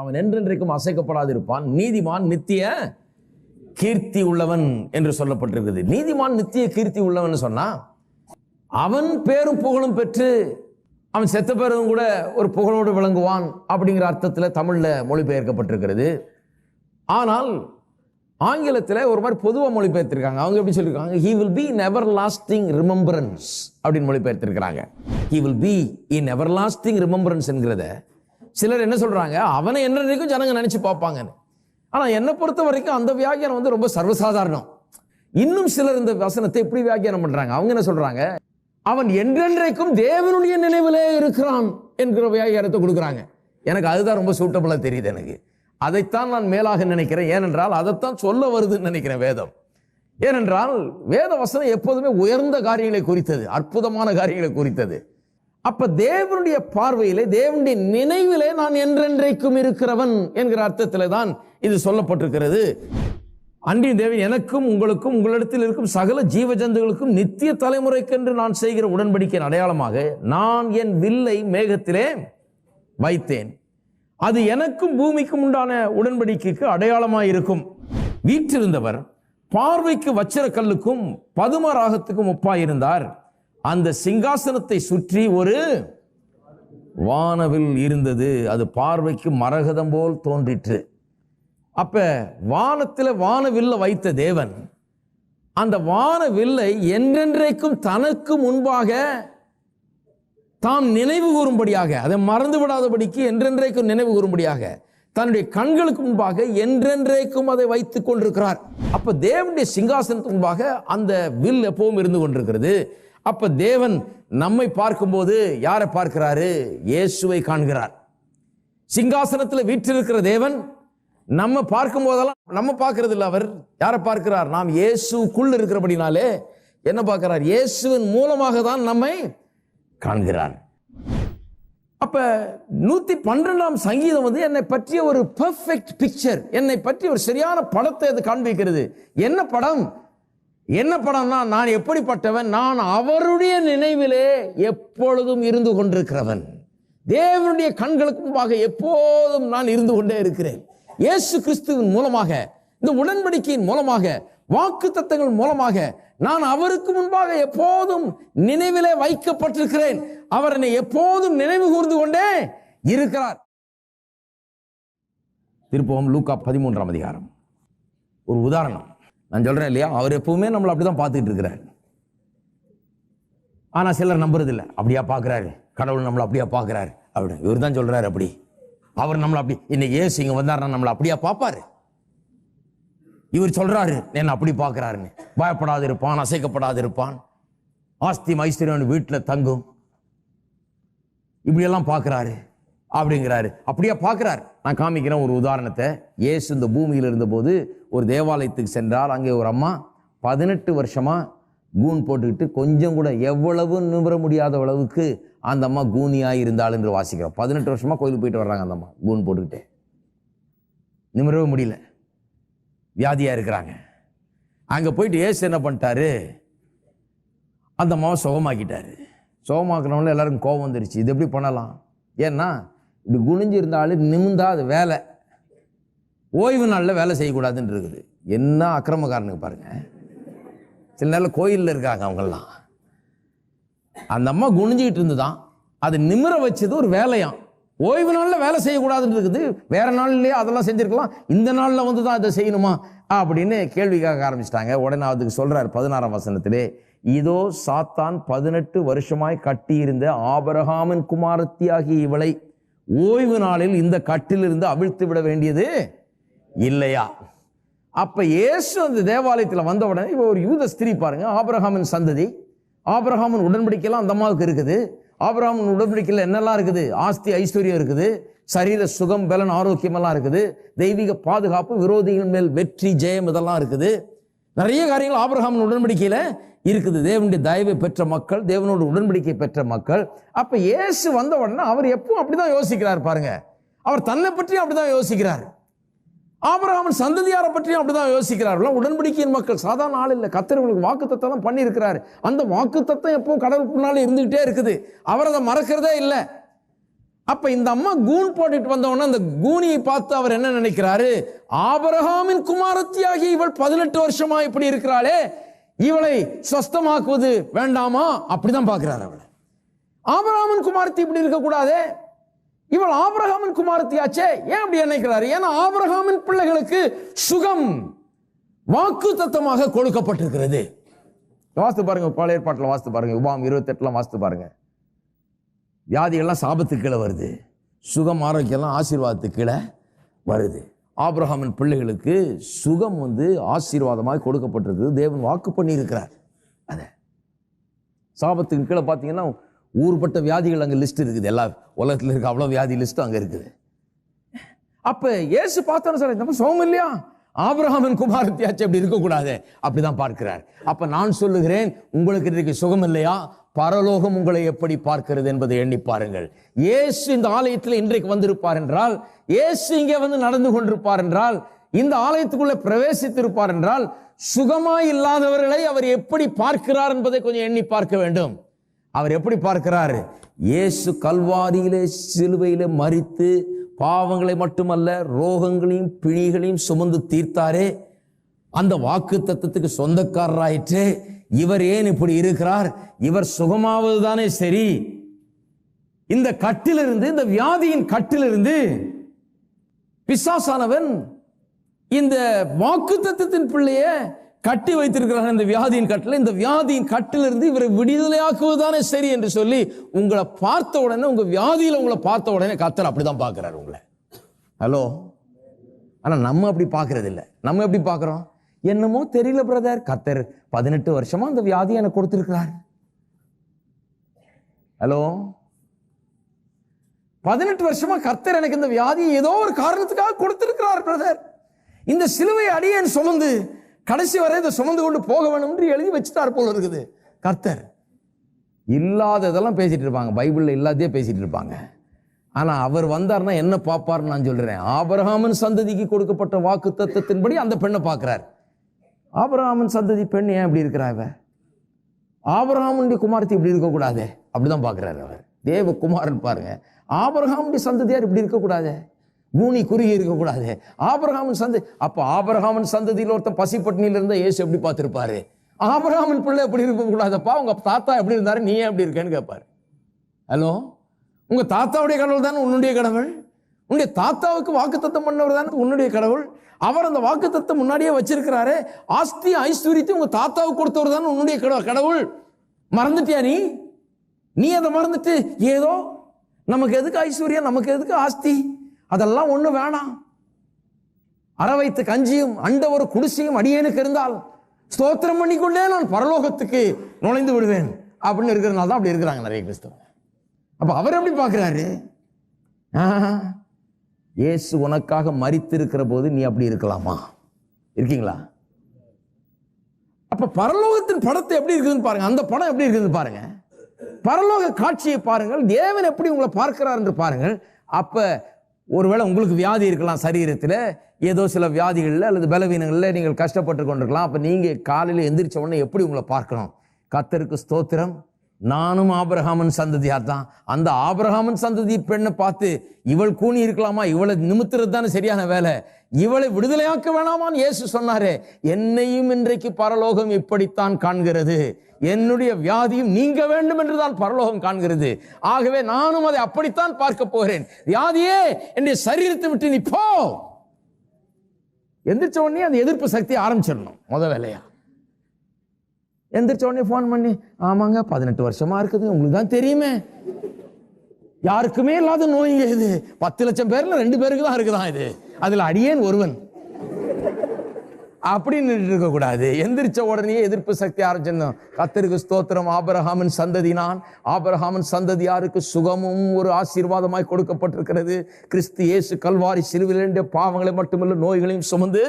அவன் என்றென்றைக்கும் அசைக்கப்படாதிருப்பான். நீதிமான் நித்திய கீர்த்தி உள்ளவன் என்று சொல்லப்பட்டிருக்கிறது. நீதிமான் நித்திய கீர்த்தி உள்ளவன் சொன்னா அவன் பேரும் புகழும் பெற்று அவன் செத்த பேரும் கூட ஒரு புகழோடு விளங்குவான் அப்படிங்கிற அர்த்தத்தில் தமிழ்ல மொழிபெயர்க்கப்பட்டிருக்கிறது. ஆனால் ஆங்கிலத்தில் ஒரு மாதிரி பொதுவாக மொழிபெயர்த்திருக்காங்க. அவங்க எப்படி சொல்லியிருக்காங்க? he will be in everlasting remembrance அப்படின்னு மொழிபெயர்த்திருக்கிறாங்க. he will be in everlasting remembrance என்கிறத சிலர் என்ன சொல்றாங்க, அவனை என்னைக்கும் ஜனங்க நினைச்சு பார்ப்பாங்கன்னு. ஆனா என்னை பொறுத்த வரைக்கும் அந்த வியாக்கியானம் ரொம்ப சர்வசாதாரணம். இன்னும் சிலர் இந்த வசனத்தை எப்படி வியாக்கியானம் பண்றாங்க? அவங்க என்ன சொல்றாங்க, அவன் என்றென்றைக்கும் தேவனுடைய நினைவிலே இருக்கிறான் என்கிற வியாக்கியானத்தை கொடுக்குறாங்க. எனக்கு அதுதான் ரொம்ப சூட்டபிளா தெரியுது. எனக்கு அதைத்தான் நான் மேலாக நினைக்கிறேன். ஏனென்றால் அதைத்தான் சொல்ல வருதுன்னு நினைக்கிறேன் வேதம். ஏனென்றால் வேத வசனம் எப்போதுமே உயர்ந்த காரியங்களை குறித்தது, அற்புதமான காரியங்களை குறித்தது. அப்ப தேவனுடைய பார்வையிலே, தேவனுடைய நினைவிலே நான் என்றென்றைக்கும் இருக்கிறவன் என்கிற அர்த்தத்திலே தான் இது சொல்லப்பட்டிருக்கிறது. அன்றியும் தேவன் எனக்கும் உங்களுக்கும் உங்களிடத்தில் இருக்கும் சகல ஜீவ ஜந்துகளுக்கும் நித்திய தலைமுறைக்கென்று நான் செய்கிற உடன்படிக்கையின் அடையாளமாக நான் என் வில்லை மேகத்திலே வைத்தேன். அது எனக்கும் பூமிக்கும் உண்டான உடன்படிக்கைக்கு அடையாளமாக இருக்கும். வீற்றிருந்தவர் பார்வைக்கு வச்சிர கல்லுக்கும் பதும ராகத்துக்கும் ஒப்பாயிருந்தார். அந்த சிங்காசனத்தை சுற்றி ஒரு வானவில் இருந்தது. அது பார்வைக்கு மரகதம் போல் தோன்றிற்று. அப்ப வானத்தில் வானவில்லை வைத்த தேவன் அந்த வானவில்லை என்றென்றைக்கும் தனக்கு முன்பாக தாம் நினைவு கூறும்படியாக, அதை மறந்து விடாதபடிக்கு என்றென்றைக்கும் நினைவு கூறும்படியாக தன்னுடைய கண்களுக்கு முன்பாக என்றென்றைக்கும் அதை வைத்துக் கொண்டிருக்கிறார். அப்ப தேவனுடைய சிங்காசனத்துக்கு முன்பாக அந்த வில் எப்பவும் இருந்து கொண்டிருக்கிறது. அப்ப தேவன் நம்மை பார்க்கும்போது யாரை பார்க்கிறாரு? இயேசுவை காண்கிறார். சிங்காசனத்தில் வீற்றிருக்கிற தேவன் நம்ம பார்க்கும் போதெல்லாம் நம்ம பார்க்கறது இல்லை. அவர் யாரை பார்க்கிறார்? நாம் இயேசுக்குள் இருக்கிறபடினாலே என்ன பார்க்கிறார்? இயேசுவின் மூலமாக தான் நம்மை காண்கிறார். அப்ப 112ஆம் சங்கீதம் என்னை பற்றிய ஒரு பெர்ஃபெக்ட் பிக்சர், என்னை பற்றி ஒரு சரியான படத்தை அது காண்பிக்கிறது. என்ன படம்? என்ன படம்னா, நான் எப்படிப்பட்டவன்? நான் அவருடைய நினைவிலே எப்பொழுதும் இருந்து கொண்டிருக்கிறவன். தேவனுடைய கண்களுக்கு முன்பாக எப்போதும் நான் இருந்து கொண்டே இருக்கிறேன். இயேசு கிறிஸ்துவின் மூலமாக, இந்த உடன்படிக்கையின் மூலமாக, வாக்கு தத்தங்கள் மூலமாக நான் அவருக்கு முன்பாக எப்போதும் நினைவிலே வைக்கப்பட்டிருக்கிறேன். அவர் என்னை எப்போதும் நினைவு கூர்ந்து கொண்டே இருக்கிறார். திருப்பவும் லூக்கா 13ஆம் அதிகாரம் ஒரு உதாரணம் நான் சொல்றேன் இல்லையா? அவர் எப்பவுமே நம்மளை அப்படிதான் பார்த்துக்கிட்டு இருக்கிறார். ஆனா சிலர் நம்புறதில்லை. அப்படியா பார்க்கிறாரு கடவுள், நம்மளை அப்படியா பார்க்கிறாரு அப்படி. இவர் தான் சொல்றாரு அப்படி, அவர் நம்மளை அப்படி. இன்னைக்கு ஏசு இங்க வந்தாருன்னா நம்மளை அப்படியா பார்ப்பாரு? இவர் சொல்றாரு என்ன அப்படி பார்க்கிறாருன்னு. பயப்படாது இருப்பான், அசைக்கப்படாது இருப்பான், ஆஸ்தி ஐஸ்வர்யம் வீட்டில் தங்கும், இப்படியெல்லாம் பார்க்கிறாரு அப்படிங்கிறாரு. அப்படியா பார்க்கிறார்? நான் காமிக்கிறேன் ஒரு உதாரணத்தை. இயேசு இந்த பூமியில் இருந்தபோது ஒரு தேவாலயத்துக்கு சென்றார். அங்கே ஒரு அம்மா 18 வருஷமா கூன் போட்டுக்கிட்டு கொஞ்சம் கூட எவ்வளவு நிமிர முடியாத அளவுக்கு அந்த அம்மா கூனியாக இருந்தாள் என்று வாசிக்கிறோம். 18 வருஷமா கோயிலுக்கு போயிட்டு வர்றாங்க. அந்த அம்மா கூன் போட்டுக்கிட்டு நிமிரவே முடியல, வியாதியா இருக்கிறாங்க. அங்க போயிட்டு ஏசு என்ன பண்ணிட்டாரு? அந்த அம்மாவை சுகமாக்கிட்டாரு. சுகமாக்குறவங்கள எல்லாருக்கும் கோபம் வந்துருச்சு. இது எப்படி பண்ணலாம்? ஏன்னா இப்படி குனிஞ்சு இருந்தாலும் நிமிந்தா அது வேலை, ஓய்வு நாளில் வேலை செய்யக்கூடாதுன்னு இருக்குது. என்ன அக்கிரமக்காரனுக்கு பாருங்க. சில நேரம் கோயிலில் இருக்காங்க அவங்கெல்லாம். அந்த அம்மா குனிஞ்சிக்கிட்டு இருந்துதான், அது நிமிர வச்சது ஒரு வேலையாம். ஓய்வு நாளில் வேலை செய்யக்கூடாதுன்னு இருக்குது. வேற நாள்லயே அதெல்லாம் செஞ்சிருக்கலாம், இந்த நாளில் வந்து தான் இதை செய்யணுமா அப்படின்னு கேள்வி கேட்க ஆரம்பிச்சிட்டாங்க. உடனே அதுக்கு சொல்றாரு 16ஆம் வசனத்திலே, இதோ சாத்தான் 18 வருஷமாய் கட்டியிருந்த ஆபிரகாமின் குமாரத்தியாகிய இவளை ஓய்வு நாளில் இந்த கட்டிலிருந்து அவிழ்த்து விட வேண்டியது இல்லையா? அப்ப இயேசு அந்த தேவாலயத்தில் வந்த உடனே இவ ஒரு யூத ஸ்திரீ பாருங்க, ஆபிரகாமின் சந்ததி, ஆபிரகாமின் உடன்படிக்கைலாம் அந்த அம்மாவுக்கு இருக்குது. ஆபிரகாமின் உடன்படிக்கையில் என்னெல்லாம் இருக்குது? ஆஸ்தி ஐஸ்வர்யம் இருக்குது, சரீர சுகம் பலன் ஆரோக்கியம் எல்லாம் இருக்குது, தெய்வீக பாதுகாப்பு, விரோதிகள் மேல் வெற்றி ஜெயம் இதெல்லாம் இருக்குது. நிறைய காரியங்கள் ஆபிரகாமின் உடன்படிக்கையில இருக்குது. தேவனுடைய தயவை பெற்ற மக்கள், தேவனோட உடன்படிக்கை பெற்ற மக்கள். அப்ப இயேசு வந்த உடனே அவர் எப்பவும் அப்படிதான் யோசிக்கிறார் பாருங்க. அவர் தன்னை பற்றியும் அப்படிதான் யோசிக்கிறார், ஆபிரகாமின் சந்ததியாரை பற்றியும் அப்படிதான் யோசிக்கிறார்கள். உடன்படிக்கையின் மக்கள் சாதாரண ஆள் இல்லை. கர்த்தர் இவங்களுக்கு வாக்கு தத்தம் பண்ணி இருக்கிறார். அந்த வாக்கு தத்தம் எப்பவும் கடவுள் முன்னாலே இருந்துகிட்டே இருக்குது. அவர் அதை மறக்கிறதே இல்லை. அப்ப இந்த அம்மா கூன் போட்டுட்டு வந்தவொடனே அந்த கூனியை பார்த்து அவர் என்ன நினைக்கிறாரு, ஆபிரகாமின் குமாரத்தியாகி இவள் 18 வருஷமா இப்படி இருக்கிறாளே, இவளை சொஸ்தமாக்குவது வேண்டாமா, அப்படிதான் பார்க்கிறார் அவளை. ஆபிரகாமின் குமாரத்தி இப்படி இருக்க கூடாதே, இவள் ஆபிரகாமின் குமாரத்தியாச்சே, ஏன் அப்படி நினைக்கிறாரு? ஏன்னா ஆபிரகாமின் பிள்ளைகளுக்கு சுகம் வாக்கு தத்தமாக கொடுக்கப்பட்டிருக்கிறது. வாஸ்து பாருங்க, பழைய ஏற்பாட்டில் வாஸ்து பாருங்க, உபாகம் 28 வாஸ்து பாருங்க. வியாதிகள்லாம் சாபத்துக்கு கீழே வருது, சுகம் ஆரோக்கியம்லாம் ஆசீர்வாதத்துக்கு கீழே வருது. ஆபிரகாமின் பிள்ளைகளுக்கு சுகம் ஆசீர்வாதமாக கொடுக்கப்பட்டிருக்கு. தேவன் வாக்கு பண்ணி இருக்கிறார். அதை சாபத்துக்கு கீழே பார்த்தீங்கன்னா ஊர்பட்ட வியாதிகள் அங்கே லிஸ்ட் இருக்குது. எல்லா உலகத்தில் இருக்க அவ்வளோ வியாதி லிஸ்ட்டும் அங்கே இருக்குது. அப்போ இயேசு பார்த்தோன்னு சொல்ல, நம்ம சுகம் இல்லையா, ஆபிரகாமின் குமாரத்தியாச்சு அப்படி இருக்கக்கூடாது, அப்படிதான் பார்க்கிறார். அப்ப நான் சொல்லுகிறேன், உங்களுக்கு இன்றைக்கு சுகம் இல்லையா, பரலோகம் உங்களை எப்படி பார்க்கிறது என்பதை எண்ணி பாருங்கள். இயேசு இந்த ஆலயத்தில் இன்றைக்கு வந்திருப்பார் என்றால், இயேசு இங்கே நடந்து கொண்டிருப்பார் என்றால், இந்த ஆலயத்துக்குள்ள பிரவேசித்திருப்பார் என்றால், சுகமாய் இல்லாதவர்களை அவர் எப்படி பார்க்கிறார் என்பதை கொஞ்சம் எண்ணி பார்க்க வேண்டும். அவர் எப்படி பார்க்கிறார்? இயேசு கல்வாரியிலே சிலுவையிலே மரித்து பாவங்களை மட்டுமல்ல ரோகங்களையும் பிணிகளையும் சுமந்து தீர்த்தாரே, அந்த வாக்கு தத்தத்துக்கு சொந்தக்காரராயிற்று. இவர் ஏன் இப்படி இருக்கிறார்? இவர் சுகமாவது தானே சரி. இந்த கட்டிலிருந்து, இந்த வியாதியின் கட்டிலிருந்து பிசாசானவன் இந்த வாக்கு தத்தத்தின் பிள்ளைய கட்டி வைத்திருக்கிறார். இந்த வியாதியின் கட்டில், இந்த வியாதியின் கட்டிலிருந்து இவரை விடுதலையாக்குவதுதானே சரி என்று சொல்லி உங்களை பார்த்த உடனே, உங்க வியாதியில உங்களை பார்த்த உடனே கர்த்தர் அப்படிதான் பார்க்கிறார் உங்களை. ஹலோ. ஆனா நம்ம அப்படி பார்க்கறது இல்லை. நம்ம எப்படி பார்க்கிறோம்? என்னமோ தெரியல பிரதர், கர்த்தர் 18 வருஷமா அந்த வியாதியை எனக்கு கொடுத்திருக்கிறார். ஹலோ. 18 வருஷமா கர்த்தர் எனக்கு இந்த வியாதியை ஏதோ ஒரு காரணத்துக்காக கொடுத்திருக்கிறார் பிரதர். இந்த சிலுவை அடியேன் சுமந்து கடைசி வரை இதை சுமந்து கொண்டு போக வேணும் என்று எழுதி வச்சுட்டார் போல இருக்குது கர்த்தர். இல்லாததெல்லாம் பேசிட்டு இருப்பாங்க, பைபிள்ல இல்லாதே பேசிட்டு இருப்பாங்க. ஆனா அவர் வந்தார்னா என்ன பார்ப்பார்னு நான் சொல்றேன். ஆபிரகாமின் சந்ததிக்கு கொடுக்கப்பட்ட வாக்கு தத்தத்தின்படி அந்த பெண்ணை பார்க்கிறார். ஆபிரகாமின் சந்ததி பெண் ஏன் இப்படி இருக்கிறாங்க? ஆபிரகாமுடைய குமாரத்தி இப்படி இருக்கக்கூடாது, அப்படிதான் பார்க்கிறார் அவர். தேவகுமாரன் பாருங்க, ஆபிரகாமுடைய சந்ததியார் இப்படி இருக்கக்கூடாது, பூனி குறுகி இருக்கக்கூடாது, ஆபிரகாமின் சந்ததி. அப்ப ஆபிரகாமின் சந்ததியில் ஒருத்தன் பசி பட்டினியில இருந்தா இயேசு எப்படி பார்த்திருப்பாரு? ஆபிரகாமின் பிள்ளை எப்படி இருக்கக்கூடாதப்பா, உங்க தாத்தா எப்படி இருந்தாரு, நீ ஏன் எப்படி இருக்கேன்னு கேட்பாரு. ஹலோ. உங்க தாத்தாவுடைய கடவுள் தானே உன்னுடைய கடவுள். உன்னுடைய தாத்தாவுக்கு வாக்குத்தத்தம் பண்ணவர் தானே உன்னுடைய கடவுள். அவர் அந்த வாக்குத்தத்தம் முன்னாடியே வச்சிருக்கிறாரு. ஆஸ்தி ஐஸ்வர்யத்தை உங்க தாத்தாவுக்கு கொடுத்தவர் தானே உன்னுடைய கடவுள். மறந்துட்டியா நீ? நீ அதை மறந்துட்டு ஏதோ நமக்கு எதுக்கு ஐஸ்வர்யம், நமக்கு எதுக்கு ஆஸ்தி, அதெல்லாம் ஒண்ணு வேணாம், அரை வைத்து கஞ்சியும் அண்ட ஒரு குடிசையும் அடியேனுக்கு இருந்தால் ஸ்தோத்திரம் பண்ணிக்கொண்டே நான் பரலோகத்துக்கு நுழைந்து விடுவேன் அப்படின்னு இருக்கிறதுனால தான் அப்படி இருக்கிறாங்க நிறைய கிறிஸ்தவங்க. அப்ப அவர் எப்படி பார்க்கிறாரு? இயேசு உனக்காக மரித்திருக்கிற போது நீ அப்படி இருக்கலாமா? இருக்கீங்களா? அப்ப பரலோகத்தின் படத்தை எப்படி இருக்குதுன்னு பாருங்க. அந்த படம் எப்படி இருக்குதுன்னு பாருங்க. பரலோக காட்சியை பாருங்கள். தேவன் எப்படி உங்களை பார்க்கிறார் என்று பாருங்கள். அப்ப ஒருவேளை உங்களுக்கு வியாதி இருக்கலாம், சரீரத்தில் ஏதோ சில வியாதிகளில் அல்லது பலவீனங்களில் நீங்கள் கஷ்டப்பட்டு கொண்டிருக்கலாம். அப்போ நீங்கள் காலையில் எந்திரிச்ச உடனே எப்படி உங்களை பார்க்கணும்? கர்த்தருக்கு ஸ்தோத்திரம், நானும் ஆபிரகாமின் சந்ததியார் தான். அந்த ஆபிரகாமின் சந்ததி பெண்ணை பார்த்து இவள் கூனி இருக்கலாமா, இவளை நிமித்துறது தானே சரியான வேலை, இவளை விடுதலையாக்க வேணாமான்னு இயேசு சொன்னாரே. என்னையும் இன்றைக்கு பரலோகம் இப்படித்தான் காண்கிறது, என்னுடைய வியாதியும் நீங்க வேண்டும் என்றுதான் பரலோகம் காண்கிறது. ஆகவே நானும் அதை அப்படித்தான் பார்க்க போகிறேன். வியாதியே என்னுடைய சரீரத்தை விட்டு நீ போ. எந்திரிச்ச உடனே அந்த எதிர்ப்பு சக்தி ஆரம்பிச்சிடணும். முத வேலையா எந்திரிச்ச உடனே போன் பண்ணி, ஆமாங்க 18 வருஷமா இருக்குது, உங்களுக்கு தான் தெரியுமே, யாருக்குமே இல்லாத நோய்ங்க இது, 10 லட்சம் பேர்ல 2 பேருக்கு தான் இருக்குதான் இது, அதுல அடியேன் ஒருவன் அப்படின்னு இருக்க கூடாது. எந்திரிச்ச உடனே எதிர்ப்பு சக்தி ஆரம்பிச்சிடணும். கர்த்தருக்கு ஸ்தோத்திரம், ஆபிரகாமின் சந்ததி நான், ஆபிரகாமின் சந்ததியாருக்கு சுகமும் ஒரு ஆசீர்வாதமாய் கொடுக்கப்பட்டிருக்கிறது. கிறிஸ்து இயேசு கல்வாரி சிலுவையிலே பாவங்களை மட்டுமல்ல நோய்களையும் சுமந்து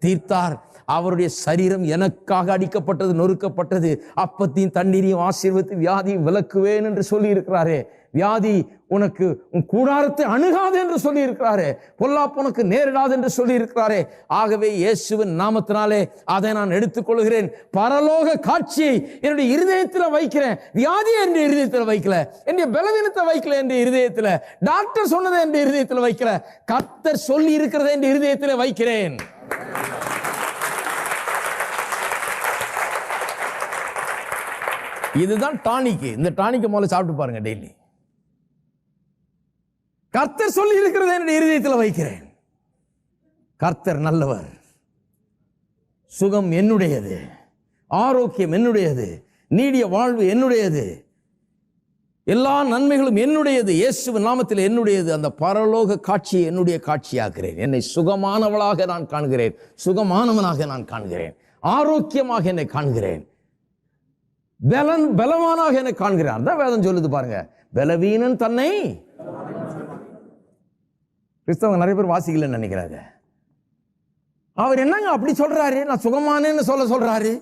தீர்த்தார். அவருடைய சரீரம் எனக்காக அடிக்கப்பட்டது, நொறுக்கப்பட்டது. அப்பத்தையும் தண்ணீரையும் ஆசீர்வதித்து வியாதியும் விலக்குவேன் என்று சொல்லி இருக்கிறாரே. வியாதி உனக்கு உன் கூடாரத்தை அணுகாது என்று சொல்லி இருக்கிறாரே. பொல்லாப்பு உனக்கு நேரிடாது என்று சொல்லி இருக்கிறாரே. ஆகவே இயேசுவின் நாமத்தினாலே அதை நான் எடுத்துக்கொள்கிறேன். பரலோக காட்சியை என்னுடைய இருதயத்தில் வைக்கிறேன். வியாதியை என்ற இருதயத்தில் வைக்கல, என்னுடைய பலவீனத்தை வைக்கல, என்ற இருதயத்தில் டாக்டர் சொன்னதை என்ற இருதயத்தில் வைக்கல, கர்த்தர் சொல்லி இருக்கிறதை என்ற இருதயத்தில் வைக்கிறேன். இதுதான் டானிக்கு. இந்த டானிக்கு முதல்ல சாப்பிட்டு பாருங்க டெய்லி. கர்த்தர் சொல்லி இருக்கிறதை என்னுடைய இருதயத்தில் வைக்கிறேன். கர்த்தர் நல்லவர், சுகம் என்னுடையது, ஆரோக்கியம் என்னுடையது, நீடிய வாழ்வு என்னுடையது, எல்லா நன்மைகளும் என்னுடையது, இயேசுவின் நாமத்தில் என்னுடையது. அந்த பரலோக காட்சியை என்னுடைய காட்சியாக்குறேன். என்னை சுகமானவளாக நான் காண்கிறேன், சுகமானவனாக நான் காண்கிறேன், ஆரோக்கியமாக என்னை காண்கிறேன், பலவானாக என்னை காண்கிறார். தான் வேதம் சொல்லுது பாருங்க. பலவீனன் தன்னை, கிறிஸ்தவங்க நிறைய பேர் வாசிக்கலன்னு நினைக்கிறாங்க. அவர் என்னங்க அப்படி சொல்றாரு, நான் சுகமானேன்னு சொல்றாரு.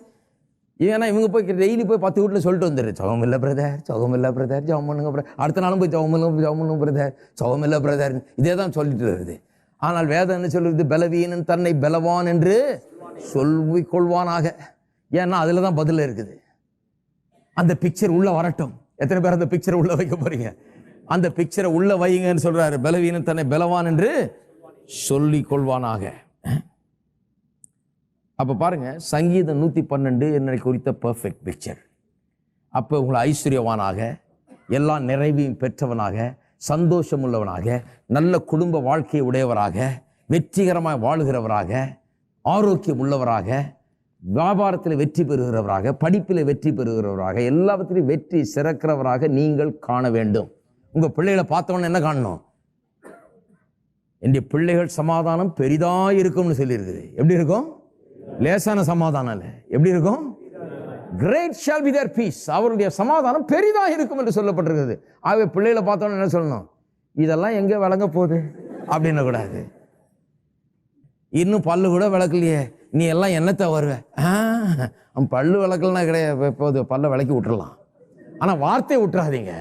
ஏன்னா இவங்க போய் டெய்லி போய் 10 வீட்டில் சொல்லிட்டு வந்துடுது, சுகம் இல்லை பிரதர், சுகம் இல்லை பிரதர், ஜெபம் பண்ணுங்க பிரதர். அடுத்த நாளும் போய் ஜெபம் பண்ணுங்க பிரதர், சுகம் இல்லை பிரதர், இதே தான் சொல்லிட்டு வருது. ஆனால் வேதம் என்ன சொல்லுது? பலவீனன் தன்னை பலவான் என்று சொல்லிக் கொள்வானாக. ஏன்னா அதுல தான் பதில் இருக்குது. அந்த பிக்சர் உள்ள வரட்டும். எத்தனை பேர் அந்த பிக்சரை உள்ள வைக்க போறீங்க? அந்த பிக்சரை உள்ள வைங்கன்னு சொல்றாரு. பலவீனன் தன்னை பலவான் என்று சொல்லிக் கொள்வானாக. அப்ப பாருங்க, சங்கீதம் 112 என்னை குறித்த பெர்ஃபெக்ட் பிக்சர். அப்ப உங்களை ஐஸ்வர்யவானாக, எல்லா நிறைவையும் பெற்றவனாக, சந்தோஷம் உள்ளவனாக, நல்ல குடும்ப வாழ்க்கையை உடையவராக, வெற்றிகரமாக வாழுகிறவராக, ஆரோக்கியம் உள்ளவராக, வியாபாரத்தில் வெற்றி பெறுகிறவராக, படிப்பில் வெற்றி பெறுகிறவராக, எல்லாவற்றிலும் வெற்றி சிறக்கிறவராக நீங்கள் காண வேண்டும். உங்க பிள்ளைகளை பார்த்தவொன்னு என்ன காணணும்? என்னுடைய பிள்ளைகள் சமாதானம் பெரிதாக இருக்கும்னு சொல்லியிருக்குது. எப்படி இருக்கும்? லேசான சமாதானம் இல்லை. எப்படி இருக்கும்? Great shall be their peace. அவருடைய சமாதானம் பெரிதாக இருக்கும் என்று சொல்லப்பட்டிருக்கிறது. ஆகவே பிள்ளைகளை பார்த்தோன்னு என்ன சொல்லணும்? இதெல்லாம் எங்கே விளங்க போகுது அப்படின்னு கூடாது. இன்னும் பல்லு கூட விளக்கலையே, நீ எல்லாம் என்னத்தை வருவ? பல்லு விளக்கலன்னா கிடையாது, போது பல்ல விளக்கி விட்டுறலாம். ஆனால் வார்த்தையை விட்டுறாதீங்க.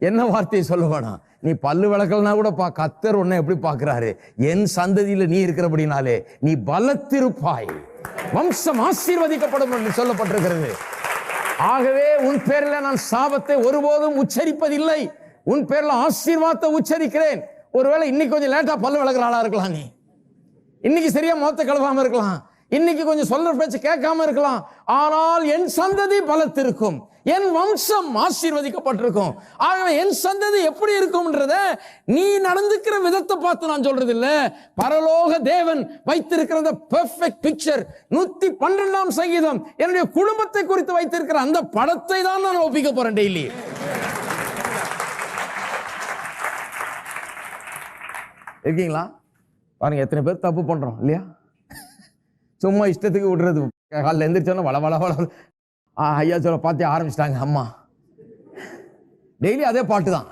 என்ன வார்த்தையை சொல்ல வேணாம். நீ பல்லு விளக்கலனா கூட கர்த்தர் உன்னை எப்படி பார்க்கிறாரு? என் சந்ததியில நீ இருக்கிறபடினாலே நீ பலத்திருப்பாய், வம்சம் ஆசீர்வதிக்கப்படும் என்று சொல்லப்பட்டிருக்கிறது. ஆகவே உன் பேர்ல நான் சாபத்தை ஒருபோதும் உச்சரிப்பதில்லை, உன் பேர்ல ஆசீர்வாதத்தை உச்சரிக்கிறேன். ஒருவேளை இன்னைக்கு கொஞ்சம் லேட்டா பல்லு விளக்குற ஆளா இருக்கலாம், நீ இன்னைக்கு சரியா முகத்தை கழுவாம இருக்கலாம், இன்னைக்கு கொஞ்சம் சொல்ற பேச்சு கேட்காம இருக்கலாம். ஆனால் என் சந்ததி பலத்திருக்கும், என் வம்சம் ஆசீர்வதிக்கப்பட்டிருக்கும். ஆகவே என் சந்ததி எப்படி இருக்கும்ன்றத நீ நடந்துக்கிற விதத்தை பார்த்து நான் சொல்றது இல்ல, பரலோக தேவன் வைத்திருக்கிற பெர்ஃபெக்ட் பிக்சர் 112ஆம் சங்கீதம் என்னுடைய குடும்பத்தை குறித்து வைத்திருக்கிற அந்த படத்தை தான் நான் ஒப்பிக்க போறேன் டெய்லி. இருக்கீங்களா? பாருங்க எத்தனை பேர் தப்பு பண்றோம் இல்லையா? சும்மா இஷ்டத்துக்கு விடுறது. காலைல எந்திரிச்சோன்னா வள வள வள ஐயா சொல்ல பாத்தே ஆரம்பிச்சிட்டாங்க அம்மா. டெய்லி அதே பாட்டு தான்.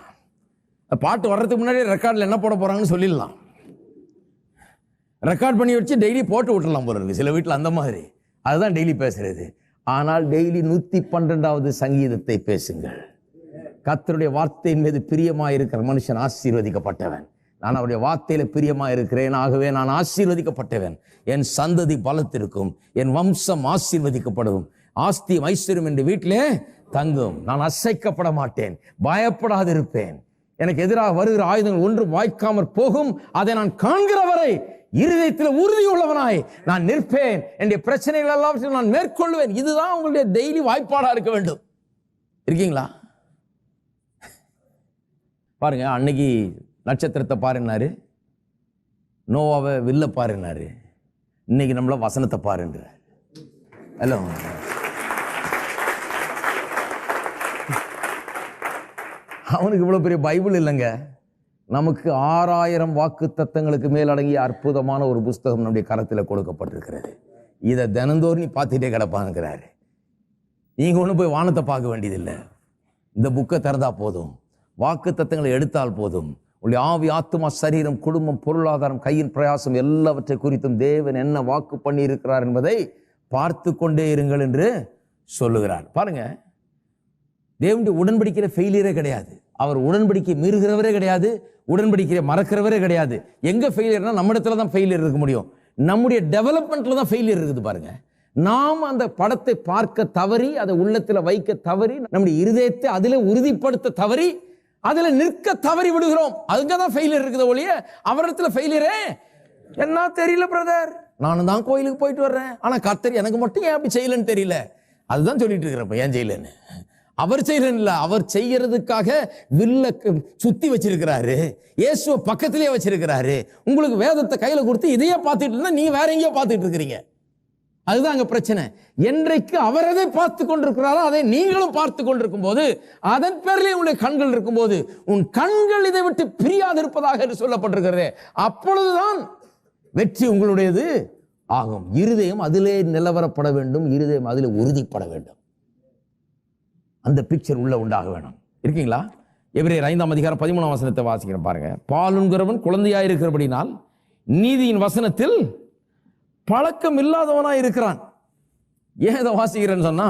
பாட்டு வர்றதுக்கு முன்னாடி ரெக்கார்டில் என்ன போட போறாங்கன்னு சொல்லிடலாம். ரெக்கார்ட் பண்ணி வச்சு டெய்லி போட்டு விட்டுடலாம் போல இருக்கு சில வீட்டில் அந்த மாதிரி. அதுதான் டெய்லி பேசுறது. ஆனால் டெய்லி 112வது சங்கீதத்தை பேசுங்கள். கர்த்தருடைய வார்த்தையின் மீது பிரியமாக இருக்கிற மனுஷன் ஆசீர்வதிக்கப்பட்டவன். நான் அவருடைய வார்த்தையில பிரியமா இருக்கிறேன், ஆகவே நான் ஆசீர்வதிக்கப்பட்டவன். என் சந்ததி பலத்திருக்கும், என் வம்சம் ஆசீர்வதிக்கப்படும், ஆஸ்தியும் ஐஸ்வர்யம் என்று வீட்டிலே தங்கும். நான் அசைக்கப்பட மாட்டேன், பயப்படாதிருப்பேன். எனக்கு எதிராக வருகிற ஆயுதங்கள் ஒன்று வாய்க்காமற் போகும், அதை நான் காண்கிற வரை இருதயத்தில் உறுதி உள்ளவனாய் நான் நிற்பேன். என்னுடைய பிரச்சனைகள் எல்லாவற்றையும் நான் மேற்கொள்வேன். இதுதான் உங்களுடைய டெய்லி வாய்ப்பாடா இருக்க வேண்டும். இருக்கீங்களா? பாருங்க, அன்னைக்கு நட்சத்திரத்தை பாருன்னாரு, நோவாவை வில்ல பாருன்னாரு, இன்னைக்கு நம்மள வசனத்தை பாருன்ற. ஹலோ, அவனுக்கு இவ்வளவு பெரிய பைபிள் இல்லைங்க, நமக்கு 6000 வாக்கு தத்தங்களுக்கு மேல் அடங்கிய அற்புதமான ஒரு புஸ்தகம் நம்முடைய கரத்தில் கொடுக்கப்பட்டிருக்கிறது. இதை தினந்தோறும் நீ பார்த்துட்டே கிடப்பாங்கிறாரு. நீங்க ஒன்றும் போய் வானத்தை பார்க்க வேண்டியதில்லை, இந்த புக்கை திறந்தா போதும், வாக்கு தத்தங்களை எடுத்தால் போதும், உங்களுடைய ஆவி, ஆத்துமா, சரீரம், குடும்பம், பொருளாதாரம், கையின் பிரயாசம் எல்லாவற்றை குறித்தும் தேவன் என்ன வாக்கு பண்ணி இருக்கிறார் என்பதை பார்த்து கொண்டே இருங்கள் என்று சொல்லுகிறார். பாருங்க, தேவனுடைய உடன்படிக்கையில ஃபெயிலியரே கிடையாது. அவர் உடன்படிக்கை மீறுகிறவரே கிடையாது, உடன்படிக்கையை மறக்கிறவரே கிடையாது. எங்க ஃபெயிலியர்னா நம்ம இடத்துல தான் ஃபெயிலியர் இருக்க முடியும். நம்முடைய டெவலப்மெண்ட்ல தான் ஃபெயிலியர் இருக்குது. பாருங்க, நாம் அந்த படத்தை பார்க்க தவறி, அதை உள்ளத்துல வைக்க தவறி, நம்முடைய இருதயத்தை அதிலே உறுதிப்படுத்த தவறி, அதுல நிற்க தவறி விடுகிறோம். அதுக்காக ஃபெயிலியர் இருக்குது ஒழிய அவரிடத்துல ஃபெயிலியரே என்ன தெரியல பிரதர். நானும் தான் கோயிலுக்கு போயிட்டு வர்றேன், ஆனா கர்த்தர் எனக்கு மட்டும் ஏன் அப்படி செய்யலன்னு தெரியல. அதுதான் சொல்லிட்டு இருக்கிறப்ப ஏன் செய்யலன்னு. அவர் செய்யறேன் இல்ல, அவர் செய்யறதுக்காக வில்ல சுத்தி வச்சிருக்கிறாரு, இயேசுவை பக்கத்திலேயே வச்சிருக்கிறாரு. உங்களுக்கு வேதத்தை கையில கொடுத்து இதையே பார்த்துட்டு இருந்தா நீங்க வேற எங்கேயோ பார்த்துட்டு இருக்கிறீங்க. அதுதான் அங்க பிரச்சனை. என்றைக்கு அவர் அதை பார்த்து கொண்டிருக்கிறாரோ அதை நீங்களும் பார்த்து கொண்டிருக்கும் போது, அதன் பேரிலே உங்களுடைய கண்கள் இருக்கும் போது, உன் கண்கள் இதை விட்டு பிரியாது இருப்பதாக என்று சொல்லப்பட்டிருக்கிறது. அப்பொழுதுதான் வெற்றி உங்களுடையது ஆகும். இருதயம் அதிலே நிலவரப்பட வேண்டும், இருதயம் அதிலே உறுதிப்பட வேண்டும். அந்த பிக்சர் உள்ள உண்டாக வேணும். இருக்கீங்களா? எபிரேயர் 5ஆம் அதிகாரம் 13ஆம் வசனத்தை வாசிக்கிறேன் பாருங்க. பாலுண்கிறவன் குழந்தையாயிருக்கிறபடினால் நீதியின் வசனத்தில் பழக்கம் இல்லாதவனாய் இருக்கிறான். ஏன் இதை வாசிக்கிறேன்னு சொன்னா,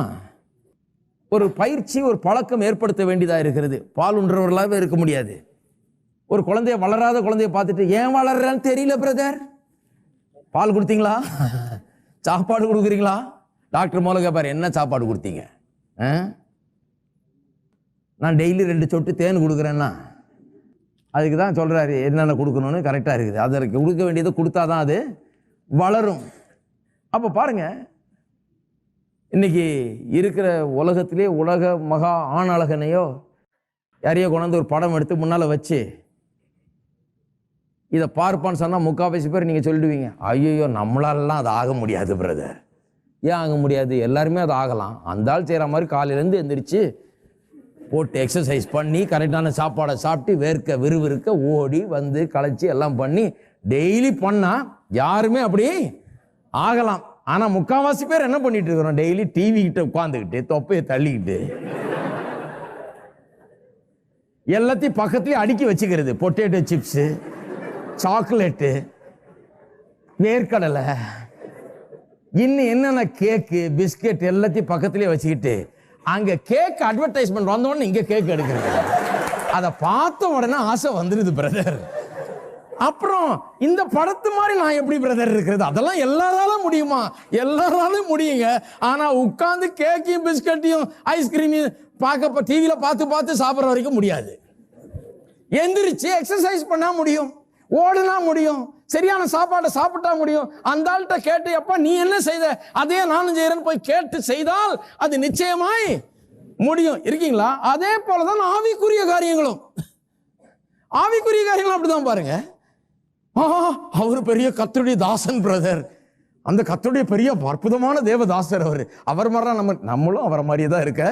ஒரு பயிற்சி, ஒரு பழக்கம் ஏற்படுத்த வேண்டியதா இருக்கிறது. பால் உண்றவர்களாகவே இருக்க முடியாது. ஒரு குழந்தைய, வளராத குழந்தைய பார்த்துட்டு ஏன் வளர்றான்னு தெரியல பிரதர், பால் கொடுத்தீங்களா, சாப்பாடு கொடுக்குறீங்களா, டாக்டர் மூலம் கேட்பாரு என்ன சாப்பாடு கொடுத்தீங்க, நான் டெய்லி 2 சொட்டு தேன் கொடுக்குறேன்னா அதுக்கு தான் சொல்றாரு என்னென்ன கொடுக்கணும்னு கரெக்டாக இருக்குது. அதற்கு கொடுக்க வேண்டியதை கொடுத்தாதான் அது வளரும். அப்போ பாருங்க, இன்னைக்கு இருக்கிற உலகத்திலே உலக மகா ஆண் அழகனையோ யாரையோ கொண்டாந்து ஒரு படம் எடுத்து முன்னால் வச்சு இதை பார்ப்பான்னு சொன்னால் 3/4 பேர் நீங்கள் சொல்லிடுவீங்க, ஐயோ நம்மளாலலாம் அது ஆக முடியாது பிரதர். ஏன் ஆக முடியாது? எல்லாருமே அது ஆகலாம். அந்த ஆள் செய்கிற மாதிரி காலையிலேருந்து எந்திரிச்சு போட்டு எக்ஸசைஸ் பண்ணி கரெக்டான சாப்பாடை சாப்பிட்டு வேர்க்க விறுவிறுக்க ஓடி வந்து களைச்சி எல்லாம் பண்ணி டெய்லி பண்ணால் யாருமே அப்படி ஆகலாம். ஆனால் 3/4 பேர் என்ன பண்ணிட்டு இருக்கிறோம், டெய்லி டிவி கிட்ட உட்காந்துக்கிட்டு தொப்பையை தள்ளிக்கிட்டு எல்லாத்தையும் பக்கத்துலேயே அடுக்கி வச்சுக்கிறது. பொட்டேட்டோ சிப்ஸு, சாக்லேட்டு, வேர்க்கடலை, இன்னும் என்னென்ன கேக்கு, பிஸ்கெட் எல்லாத்தையும் பக்கத்துலேயே வச்சுக்கிட்டு அங்கே கேக் அட்வர்டைஸ்மெண்ட் வந்தோடனே இங்கே கேக் எடுக்கிறது. அதை பார்த்த உடனே ஆசை வந்துடுது பிரதர். அப்புறம் இந்த படத்து மாதிரி நான் எப்படி பிரதர் இருக்கிறது? அதெல்லாம் எல்லாராலும் முடியுமா? எல்லாராலும் முடியுங்க. ஆனா உட்கார்ந்து கேக்கையும் பிஸ்கட்டையும் ஐஸ்கிரீமையும் பார்க்க டிவியில பார்த்து சாப்பிட்ற வரைக்கும் முடியாது. எந்திரிச்சு எக்ஸசைஸ் பண்ணா முடியும், ஓடுனா முடியும், சரியான சாப்பாட்டை சாப்பிட்டா முடியும். அந்த ஆள்கிட்ட கேட்டு அப்பா நீ என்ன செய்த, அதே நானும் செய்யறேன்னு போய் கேட்டு செய்தால் அது நிச்சயமாய் முடியும். இருக்கீங்களா? அதே போலதான் ஆவிக்குரிய காரியங்களும். ஆவிக்குரிய காரியங்களும் அப்படிதான் பாருங்க. அவர் பெரிய கர்த்தருடைய தாசன் பிரதர், அந்த கர்த்தருடைய பெரிய அற்புதமான தேவதாசர் அவர் மாதிரிலாம் நம்மளும் அவரை மாதிரியே தான் இருக்க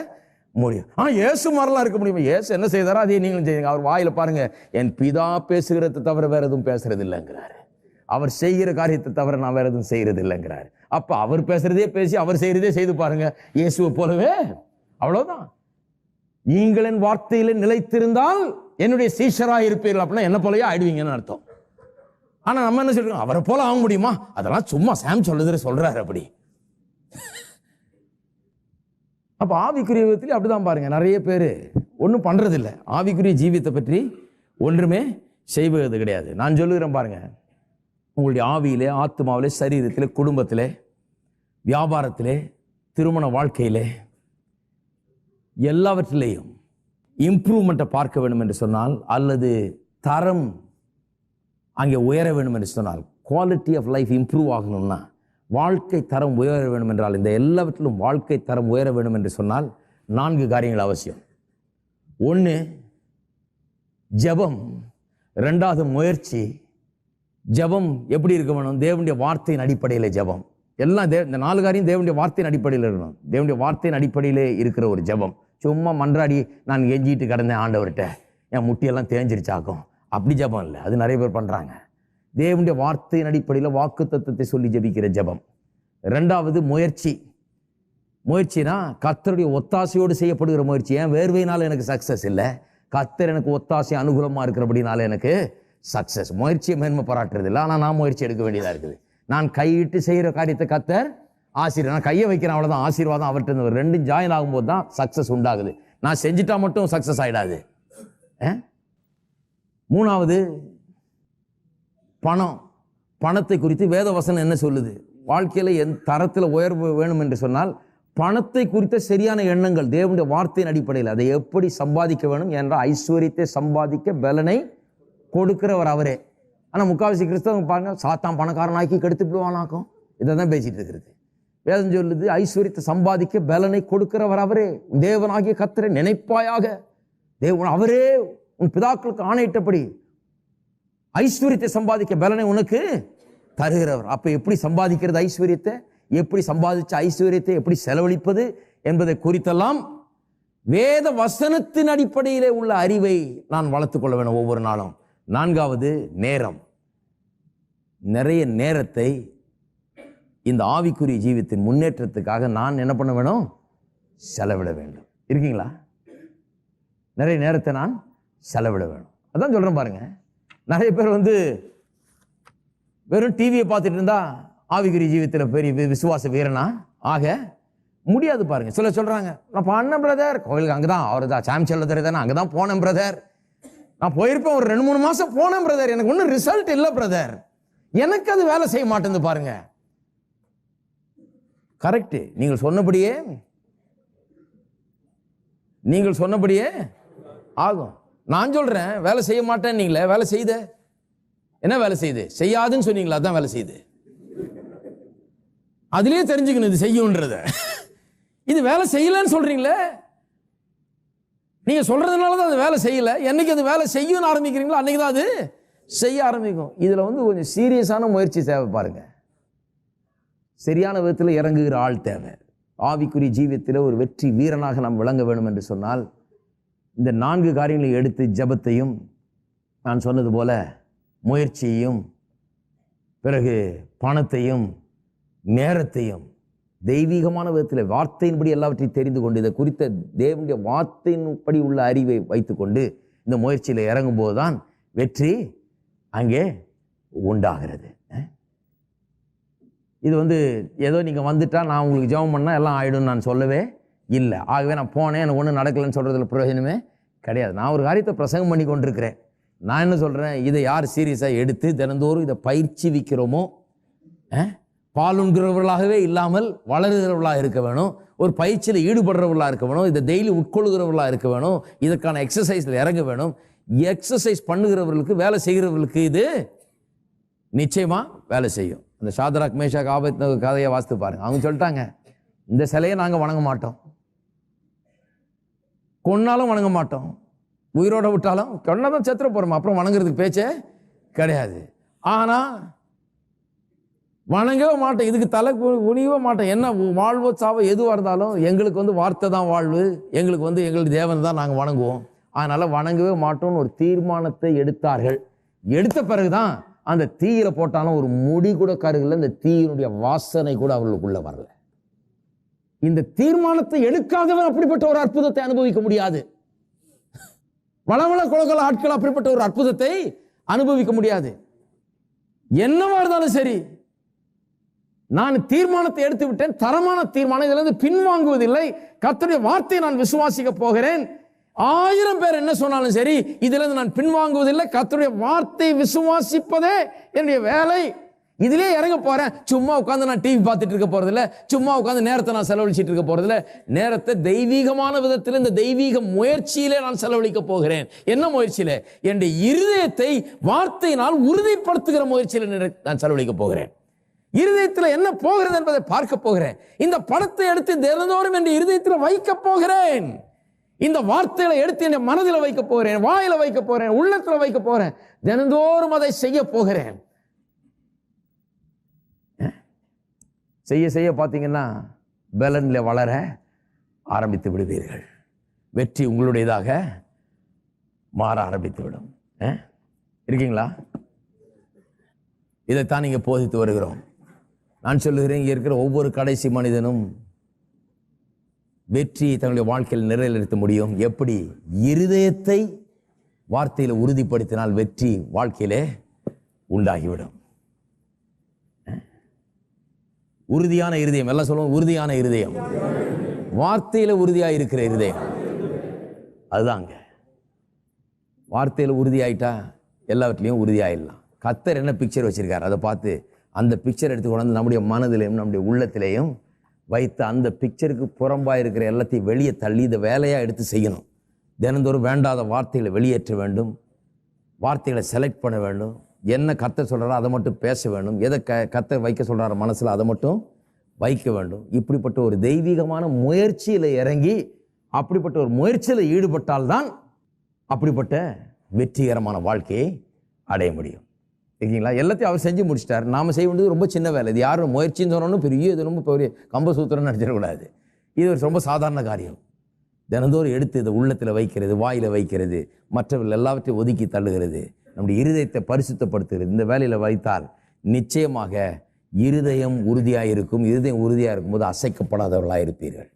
முடியும். இயேசு மாதிரிலாம் இருக்க முடியும். இயேசு என்ன செய்தாரோ அதே நீங்களும் செய்யுங்க. அவர் வாயில பாருங்க, என் பிதா பேசுகிறத தவிர வேற எதுவும் பேசுறது இல்லைங்கிறாரு. அவர் செய்கிற காரியத்தை தவிர நான் வேற எதுவும் செய்யறது இல்லைங்கிறாரு. அப்ப அவர் பேசுறதே பேசி அவர் செய்யறதே செய்து பாருங்க, இயேசுவை போலவே. அவ்வளவுதான். நீங்கள் என் வார்த்தையில நிலைத்திருந்தால் என்னுடைய சீஷராக இருப்பீர்கள். அப்படின்னா என்ன போலயே ஆயிடுவீங்கன்னு அர்த்தம். ஆனா நம்ம என்ன சொல்றோம், அவரை போல ஆக முடியுமா? அதெல்லாம் சும்மா சாம் சொல்றாரு அப்படி. அப்ப ஆவிக்குரிய விதத்திலே அப்படிதான் பாருங்க, நிறைய பேர் ஒன்றும் பண்றது இல்லை. ஆவிக்குரிய ஜீவியத்தை பற்றி ஒன்றுமே செய்வது கிடையாது. நான் சொல்லுகிறேன் பாருங்க, உங்களுடைய ஆவியிலே, ஆத்மாவிலே, சரீரத்திலே, குடும்பத்திலே, வியாபாரத்திலே, திருமண வாழ்க்கையிலே, எல்லாவற்றிலேயும் இம்ப்ரூவ்மெண்ட்டை பார்க்க வேண்டும் என்று சொன்னால், அல்லது தரம் அங்கே உயர வேண்டும் என்று சொன்னால், குவாலிட்டி ஆஃப் லைஃப் இம்ப்ரூவ் ஆகணும்னா, வாழ்க்கை தரம் உயர வேண்டும் என்றால், இந்த எல்லாவற்றிலும் வாழ்க்கை தரம் உயர வேண்டும் என்று சொன்னால் 4 காரியங்கள் அவசியம். 1 ஜெபம், 2வது முயற்சி. ஜெபம் எப்படி இருக்க வேணும்? தேவனுடைய வார்த்தையின் அடிப்படையில் ஜெபம். எல்லாம் இந்த 4 காரியம் தேவனுடைய வார்த்தையின் அடிப்படையில் இருக்கணும். தேவனுடைய வார்த்தையின் அடிப்படையிலே இருக்கிற ஒரு ஜெபம். சும்மா மன்றாடி நான் எஞ்சிட்டு கிடந்தேன் ஆண்டவர்கிட்ட, என் முட்டியெல்லாம் தேஞ்சிருச்சாக்கும், அப்படி ஜெபம் இல்லை. அது நிறைய பேர் பண்றாங்க. தேவனுடைய வார்த்தையின் அடிப்படையில் வாக்கு தத்துவத்தை சொல்லி ஜெபிக்கிற ஜெபம். 2வது முயற்சி. முயற்சினா கர்த்தருடைய ஒத்தாசையோடு செய்யப்படுகிற முயற்சி. ஏன் வேர்வையினால் எனக்கு சக்சஸ் இல்லை, கர்த்தர் எனக்கு ஒத்தாசை அனுகூலமாக இருக்கிறபடினால எனக்கு சக்ஸஸ். முயற்சியை மேன்மை பாராட்டுறது இல்லை, ஆனால் நான் முயற்சி எடுக்க வேண்டியதாக இருக்குது. நான் கையிட்டு செய்கிற காரியத்தை கர்த்தர் ஆசீர்வாதம், நான் கையை வைக்கிறேன் அவ்வளோதான், ஆசீர்வாதம் அவர்கிட்ட. ரெண்டும் ஜாயின் ஆகும்போது தான் சக்ஸஸ் உண்டாகுது. நான் செஞ்சுட்டா மட்டும் சக்ஸஸ் ஆகிடாது. மூணாவது, பணத்தை குறித்து வேத வசனம் என்ன சொல்லுது? வாழ்க்கையில் எந்த தரத்தில் உயர்வு வேணும் என்று சொன்னால் பணத்தை குறித்த சரியான எண்ணங்கள் தேவனுடைய வார்த்தையின் அடிப்படையில் அதை எப்படி சம்பாதிக்க வேணும் என்ற ஐஸ்வர்யத்தை சம்பாதிக்க பலனை கொடுக்கிறவர் அவரே. ஆனால் முக்காவாசி கிறிஸ்தவங்க பாருங்க, சாத்தான் பணக்காரனாக்கி கெடுத்து விடுவானாக்கும், இதை தான் பேசிட்டு இருக்கிறது. வேதம் சொல்லுது ஐஸ்வர்யத்தை சம்பாதிக்க பலனை கொடுக்கிறவர் அவரே. தேவனாகிய கர்த்தரை நினைப்பாயாக, தேவன் அவரே உன் பிதாக்களுக்கு ஆணையிட்டபடி ஐஸ்வர்யத்தை சம்பாதிக்க பலனை உனக்கு தருகிறவர். அப்ப எப்படி சம்பாதிக்கிறது ஐஸ்வர்யத்தை, எப்படி சம்பாதிச்ச ஐஸ்வர்யத்தை எப்படி செலவழிப்பது என்பதை குறித்தெல்லாம் வேத வசனத்தின் அடிப்படையிலே உள்ள அறிவை நான் வளர்த்துக் கொள்ள வேணும் ஒவ்வொரு நாளும். நான்காவது, நேரம். நிறைய நேரத்தை இந்த ஆவிக்குரிய ஜீவித்தின் முன்னேற்றத்துக்காக நான் என்ன பண்ண வேணும்? செலவிட வேண்டும். இருக்கீங்களா? நிறைய நேரத்தை நான் செலவிட வேணும். அதான் சொல்றேன் பாருங்க. நிறைய பேர் வெறும் டிவியை பார்த்துட்டு இருந்தா ஆவிக்குரிய ஜீவித்தில் பெரிய விசுவாச வீரனா ஆக முடியாது. பாருங்க, சில சொல்றாங்க, நான் பண்ணேன் பிரதர், கோயிலுக்கு அங்கதான் அவர் தான் சாம் செல்லதுரை தானே, அங்கதான் போனேன் பிரதர், நான் போயிருப்பேன், ஒரு 2-3 மாசம் போனேன் பிரதர், எனக்கு ஒன்றும் ரிசல்ட் இல்லை பிரதர், எனக்கு அது வேலை செய்ய மாட்டேங்குது. பாருங்க, கரெக்ட், நீங்கள் சொன்னபடியே ஆகும். நான் சொல்றேன் வேலை செய்ய மாட்டேன், நீங்களே வேலை செய்த என்ன வேலை செய்யுது? செய்யாதுன்னு சொன்னீங்களா? அதான் வேலை செய்யுது. அதுலயே தெரிஞ்சுக்கணும் இது செய்யும்ன்றத. இது வேலை செய்யலன்னு சொல்றீங்களே, நீங்க சொல்றதுனாலதான் அது வேலை செய்யல. என்னைக்கு அது வேலை செய்யும் ஆரம்பிக்கிறீங்களோ அன்னைக்குதான் அது செய்ய ஆரம்பிக்கும். இதுல கொஞ்சம் சீரியஸான முயற்சி தேவை. பாருங்க, சரியான விதத்தில் இறங்குகிற ஆள் தேவை. ஆவிக்குரிய ஜீவியத்தில் ஒரு வெற்றி வீரனாக நாம் விளங்க வேண்டும் என்று சொன்னால் இந்த 4 காரியங்களை எடுத்து ஜெபத்தையும், நான் சொன்னது போல முயற்சியையும், பிறகு பணத்தையும், நேரத்தையும் தெய்வீகமான விதத்தில் வார்த்தையின்படி எல்லாவற்றையும் தெரிந்து கொண்டு இதை குறித்த தேவனுடைய வார்த்தையின்படி உள்ள அறிவை வைத்துக்கொண்டு இந்த முயற்சியில் இறங்கும் போதுதான் வெற்றி அங்கே உண்டாகிறது. இது ஏதோ நீங்கள் வந்துட்டா நான் உங்களுக்கு ஜெபம் பண்ணால் எல்லாம் ஆயிடும் நான் சொல்லவே இல்லை. ஆகவே நான் போனேன், எனக்கு ஒன்றும் நடக்கலைன்னு சொல்கிறதுல பிரயோஜனமே கிடையாது. நான் ஒரு காரியத்தை பிரசங்கம் பண்ணி கொண்டிருக்கிறேன். நான் என்ன சொல்கிறேன், இதை யார் சீரியஸாக எடுத்து தினந்தோறும் இதை பயிற்சி விற்கிறோமோ, பாலுண்கிறவர்களாகவே இல்லாமல் வளருகிறவர்களாக இருக்க வேணும், ஒரு பயிற்சியில் ஈடுபடுறவர்களாக இருக்க வேணும், இதை டெய்லி உட்கொள்கிறவர்களாக இருக்க வேணும், இதற்கான எக்ஸசைஸில் இறங்க வேணும். எக்ஸசைஸ் பண்ணுகிறவர்களுக்கு, வேலை செய்கிறவர்களுக்கு இது நிச்சயமாக வேலை செய்யும். அந்த ஷாத்ராக் மேஷாக் ஆபத்நேகோ கதையை வாசித்து பாருங்க. அவங்க சொல்லிட்டாங்க, இந்த சிலையை நாங்கள் வணங்க மாட்டோம், கொன்னாலும் வணங்க மாட்டோம், உயிரோட விட்டாலும் கொன்னதான் செத்துற போறோம், அப்புறம் வணங்குறதுக்கு பேச்சே கிடையாது. ஆனா வணங்கவே மாட்டோம், இதுக்கு தலை குனியவே மாட்டோம். என்ன வாழ்வோ சாவோ எதுவாக இருந்தாலும் எங்களுக்கு வார்த்தை தான் வாழ்வு, எங்களுக்கு எங்களுடைய தேவன் தான் நாங்கள் வணங்குவோம், அதனால வணங்கவே மாட்டோம்னு ஒரு தீர்மானத்தை எடுத்தார்கள். எடுத்த பிறகுதான் அந்த தீயில போட்டாலும் ஒரு முடி கூட கருகல, இந்த தீயினுடைய வாசனை கூட அவர்களுக்குள்ள வரல. இந்த தீர்மானத்தை எடுக்காதவன் அப்படிப்பட்ட ஒரு அற்புதத்தை அனுபவிக்க முடியாது. வளவள குலகல ஆட்கள் அப்படிப்பட்ட ஒரு அற்புதத்தை அனுபவிக்க முடியாது. என்னவா இருந்தாலும் சரி, நான் தீர்மானத்தை எடுத்து விட்டேன், தரமான தீர்மானம், இதுல இருந்து பின்வாங்குவதில்லை, கர்த்தருடைய வார்த்தையை நான் விசுவாசிக்க போகிறேன், 1000 பேர் என்ன சொன்னாலும் சரி, இதுல இருந்து நான் பின்வாங்குவதில்லை, கர்த்தருடைய வார்த்தை விசுவாசிப்பதே என்னுடைய வேலை, இதுலயே இறங்க போறேன். சும்மா உட்காந்து நான் டிவி பார்த்துட்டு இருக்க போறதில்ல, சும்மா உட்காந்து நேரத்தை நான் செலவழிச்சிட்டு இருக்க போறதில்ல, நேரத்தை தெய்வீகமான விதத்தில் இந்த தெய்வீக முயற்சியிலே நான் செலவழிக்க போகிறேன். என்ன முயற்சியில? என்னுடைய இருதயத்தை வார்த்தையினால் உறுதிப்படுத்துகிற முயற்சியில நான் செலவழிக்க போகிறேன். இருதயத்தில் என்ன போகிறது என்பதை பார்க்க போகிறேன். இந்த படத்தை எடுத்து தினந்தோறும் என் இருதயத்தில் வைக்க போகிறேன். இந்த வார்த்தைகளை எடுத்து என் மனதில் வைக்க போகிறேன், வாயில வைக்க போறேன், உள்ளத்தில் வைக்க போறேன், தினந்தோறும் அதை செய்ய போகிறேன். செய்ய செய்ய பார்த்தீங்கன்னா பலன்ல வளர ஆரம்பித்து விடுவீர்கள். வெற்றி உங்களுடையதாக மாற ஆரம்பித்து விடும். இருக்கீங்களா? இதைத்தான் நீங்க போதித்து வருகிறோம். நான் சொல்லுகிறேன், இங்கே இருக்கிற ஒவ்வொரு கடைசி மனிதனும் வெற்றியை தங்களுடைய வாழ்க்கையில் நிறைவேற்ற முடியும். எப்படி? இருதயத்தை வார்த்தையில் உறுதிப்படுத்தினால் வெற்றி வாழ்க்கையிலே உண்டாகிவிடும். உறுதியான இருதயம், எல்லாம் சொல்லுவோம், உறுதியான இருதயம், வார்த்தையில உறுதியா இருக்கிற இருதயம். அதுதாங்க, வார்த்தையில உறுதியாயிட்டா எல்லாவற்றிலையும் உறுதியாயிடலாம். கர்த்தர் என்ன பிக்சர் வச்சிருக்காரு அதை பார்த்து அந்த பிக்சர் எடுத்து கொண்டு வந்து நம்முடைய மனதிலையும் நம்முடைய உள்ளத்திலையும் வைத்து அந்த பிக்சருக்கு புறம்பாக இருக்கிற எல்லாத்தையும் வெளியே தள்ளி இதை வேலையாக எடுத்து செய்யணும். தினந்தோறும் வேண்டாத வார்த்தைகளை வெளியேற்ற வேண்டும், வார்த்தைகளை செலக்ட் பண்ண வேண்டும். என்ன கர்த்தர் சொல்கிறாரோ அதை மட்டும் பேச வேண்டும், எதை கர்த்தர் வைக்க சொல்கிறார மனசில் அதை மட்டும் வைக்க வேண்டும். இப்படிப்பட்ட ஒரு தெய்வீகமான முயற்சியில் இறங்கி அப்படிப்பட்ட ஒரு முயற்சியில் ஈடுபட்டால்தான் அப்படிப்பட்ட வெற்றிகரமான வாழ்க்கையை அடைய முடியும். இருக்கீங்களா? எல்லாத்தையும் அவர் செஞ்சு முடிச்சிட்டார். நாம் செய்ய வேண்டியது ரொம்ப சின்ன வேலை. இது யாரும் முயற்சின்னு சொன்னோன்னு பெரிய இது ரொம்ப பெரிய கம்பசூத்திரம்னு நினச்சிடக்கூடாது. இது ஒரு ரொம்ப சாதாரண காரியம். தினந்தோறும் எடுத்து இதை உள்ளத்தில் வைக்கிறது, வாயில் வைக்கிறது, மற்றவர்கள் எல்லாவற்றையும் ஒதுக்கி தள்ளுகிறது, நம்முடைய இருதயத்தை பரிசுத்தப்படுத்துகிறது. இந்த வேலையில் வைத்தால் நிச்சயமாக இருதயம் உறுதியாக இருக்கும். இருதயம் உறுதியாக இருக்கும்போது அசைக்கப்படாதவர்களாக இருப்பீர்கள்.